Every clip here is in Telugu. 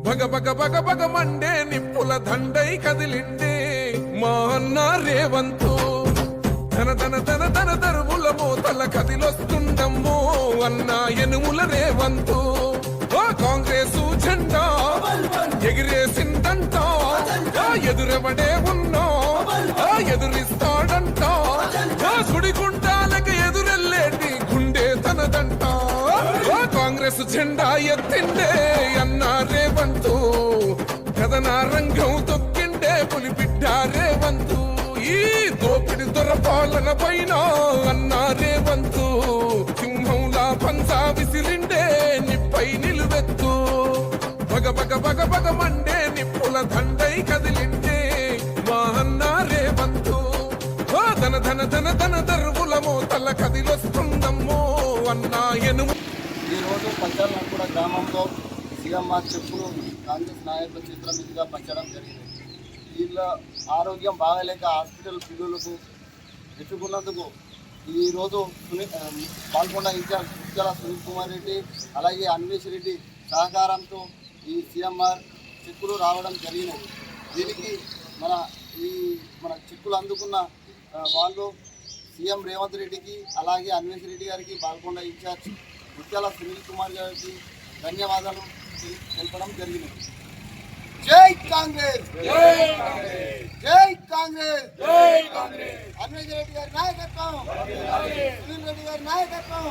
భగ భగ భగ భగ మండే నిప్పుల దండై కదిలిండే మా అన్న రేవంతు ధన ధన ధన ధన దరువుల మోతల కదిలొస్తుండమ్మో అన్న ఎనుముల రేవంతు కాంగ్రెసు జెండా ఎగిరేసిందంట ఎదురెవడే ఉన్నా ఎదురిస్తాడంట సుడిగుండాలకి ఎదురెల్లేటి గుండె తనదంట కాంగ్రెస్ జెండా ఎత్తిండే అన్న రేవంతు కథన రంగం తొక్కిండే పులిబిడ్డ రేవంతు ఈ దోపిడి దొరపాలన పైన అన్న రేవంతు సింహంలా పంచా విసిరిండే నిప్పై నిలువెత్తు భగ భగ భగ భగ మండే నిప్పుల దండై కదిలిండే మా అన్న రేవంతు ధన ధన ధన ధన దరువుల మోతల కదిలొస్తుందమ్మో అన్న ఎనుము. ఈరోజు పంచాలనగూడ గ్రామంలో సీఎంఆర్ చెప్పులు కాంగ్రెస్ నాయకుల చిత్రం మీదుగా పంచడం జరిగింది. వీళ్ళ ఆరోగ్యం బాగాలేక హాస్పిటల్ బిల్లులకు పెట్టుకున్నందుకు ఈరోజు పాల్గొన్న ఇన్ఛార్జ్ ముత్యాల సునీల్ కుమార్ రెడ్డి అలాగే అన్వేష్ రెడ్డి సహకారంతో ఈ సీఎంఆర్ చెక్కులు రావడం జరిగినది. దీనికి మన చెక్కులు అందుకున్న వాళ్ళు సీఎం రేవంత్ రెడ్డికి అలాగే అన్వేష్ రెడ్డి గారికి పాల్గొన్న ఇన్ఛార్జ్ ముత్యాల సునీల్ కుమార్ గారికి ధన్యవాదాలు తెలపడం జరిగినది. జై కాంగ్రెస్, జై కాంగ్రెస్, అన్వేష్ రెడ్డి గారి నాయకత్వం, సునీల్ రెడ్డి గారి నాయకత్వం,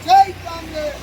జై కాంగ్రెస్.